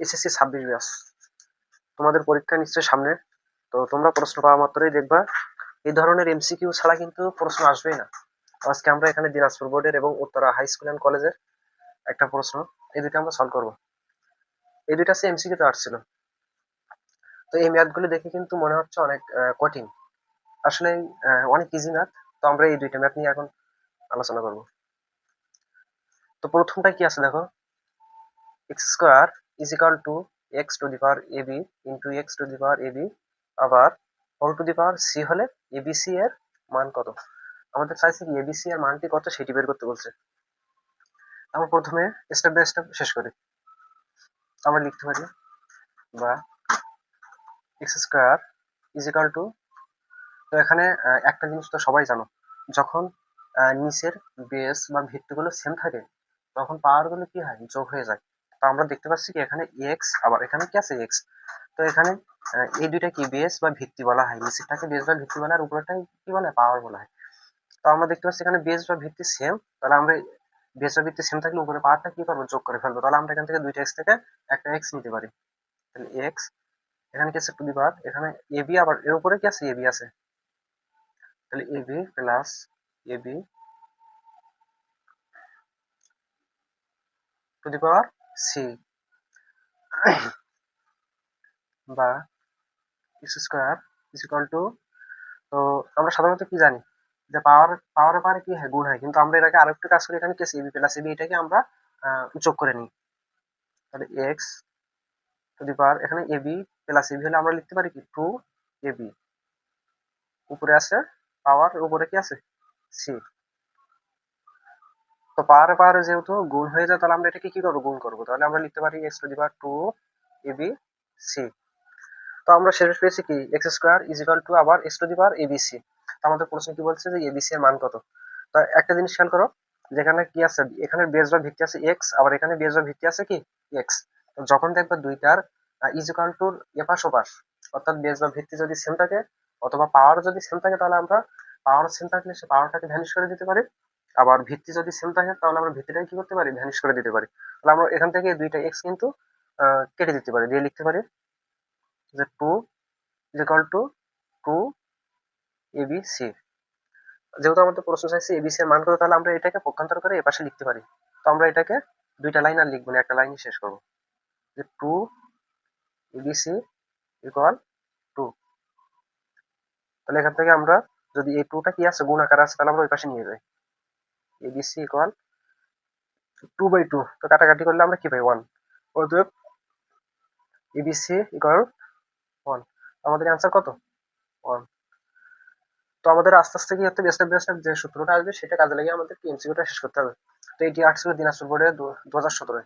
SSC 26 batch. তোমাদের পরীক্ষা নিশ্চয়ই সামনে, তো তোমরা প্রশ্ন পাওয়া মাত্রই দেখবা এই ধরনের এমসিকিউ ছাড়া কিন্তু প্রশ্ন আসবেই না। আজকে আমরা এখানে দিনাজপুর বোর্ডের এবং উত্তরা হাই স্কুল অ্যান্ড কলেজের একটা প্রশ্ন, এই দুটো আমরা সলভ করবো। এই দুইটা সে এমসিকিউ তে আসছিল। তো এই ম্যাথগুলো দেখে কিন্তু মনে হচ্ছে অনেক কঠিন, আসলে অনেক ইজি ম্যাথ। তো আমরা এই দুইটা ম্যাথ নিয়ে এখন আলোচনা করব। তো প্রথমটা কি আছে দেখো, X square is equal to X to the power A B into X to the power A B, আবার whole to the power C হলে এবিসি এর মান কত। আমাদের চাইছে কি এবিসি এর মানটি কত সেটি বের করতে বলছে। আমরা প্রথমে স্টেপ বাই স্টেপ শেষ করি। আমরা লিখতে পারি বা X square is equal two, তো এখানে একটা জিনিস তো সবাই জানো, যখন নিচের বেস বা ভিত্তিগুলো সেম থাকে তখন পাওয়ার গুলো কি হয়, যোগ হয়ে যায়। তো আমরা দেখতে পাচ্ছি কি এখানে এক্স, আবার এখানে কি আছে এক্স। তো এখানে এই দুইটা কি বেস বা ভিত্তি বলা হয়, নিচেরটাকে বেস বা ভিত্তি বলা হয় আর উপরেরটাকে কি বলে, পাওয়ার বলা হয়। তো আমরা দেখতে পাচ্ছি এখানে বেস বা ভিত্তি সেম, তাহলে আমরা বেস বা ভিত্তি সেম থাকলে উপরে পাওয়ারটা কি করবো, যোগ করে ফেলবো। তাহলে আমরা এখান থেকে দুইটা এক্স থেকে একটা এক্স নিতে পারি। তাহলে এক্স, এখানে কি আছে টু দি পাওয়ার, এখানে এবি, আবার এর উপরে কি আছে এবি আছে, তাহলে AB plus AB to the power C, বা X square is equal to, তো আমরা সাধারণত কি জানি যে পাওয়ারে পারে কি হয়, গুণ হয়, কিন্তু আমরা এটাকে আরেকটু কাজ করি, এখানে কি আছে এবি প্লাস এবি, এটাকে আমরা যোগ করে নিই। তাহলে এক্স টু দি পাওয়ার, এখানে এবি প্লাস এবি হলে আমরা লিখতে পারি কি টু এবি, উপরে আছে পাওয়ার, উপরে কি আছে সি। তো পাওয়ারে পাওয়ারে যেহেতু গুণ হয়ে যায়, তাহলে আমরা এটাকে কি করবো, গুণ করবো। তাহলে আমরা লিখতে পারি X to the power two AB C. তো আমরা শেষ পেয়েছি কি X square is equal to আবার X to the power ABC. আমাদের প্রশ্ন কি বলছে যে এবিসি এর মান কত। তো একটা জিনিস খেয়াল করো, যেখানে কি আছে, এখানে বেস বা ভিত্তি আছে এক্স, আবার এখানে বেস বা ভিত্তি আছে কি এক্স। যখন দেখবে দুইটার ইজ ইকাল টুর এপাশ ওপাশ, অর্থাৎ বেস বা ভিত্তি যদি সেম থাকে অথবা পাওয়ার যদি সেম থাকে, তাহলে আমরা পাওয়ার সেম থাকলে সে পাওয়ারটাকে ভ্যানিশ করে দিতে পারি। আবার ভিত্তি যদি সেম থাকে তাহলে আমরা ভিত্তিটাকে কি করতে পারি, ভ্যানিশ করে দিতে পারি। তাহলে আমরা এখান থেকে দুইটা এক্স কিন্তু কেটে দিতে পারি, দিয়ে লিখতে পারি যে two is equal to two ABC. যেহেতু আমাদের প্রশ্ন চাইছে এবিসি এর মান কত, তাহলে আমরা এটাকে পক্ষান্তর করে এপাশে লিখতে পারি। তো আমরা এটাকে দুইটা লাইন আর লিখবো না, একটা লাইনই শেষ করবো, যে টু এবিসি ইকুয়াল টু। তাহলে এখান থেকে আমরা যদি এই টুটা কি আছে, গুণ আকার আছে, তাহলে আমরা ওই পাশে নিয়ে যাই, ABC equal to by two. তো কাটাকাটি করলে আমরা কি পাই, ওয়ান। অতএব এবিসি ইকুয়াল ওয়ান। আমাদের অ্যান্সার কত, ওয়ান। তো আমাদের আস্তে আস্তে কি হতে স্টেপ বাই স্টেপ যে সূত্রটা আসবে সেটা কাজে লাগিয়ে আমাদের এমসিকিউটা শেষ করতে হবে। তো এটি আসছিল দিনাজপুর বোর্ডে 2017-এ।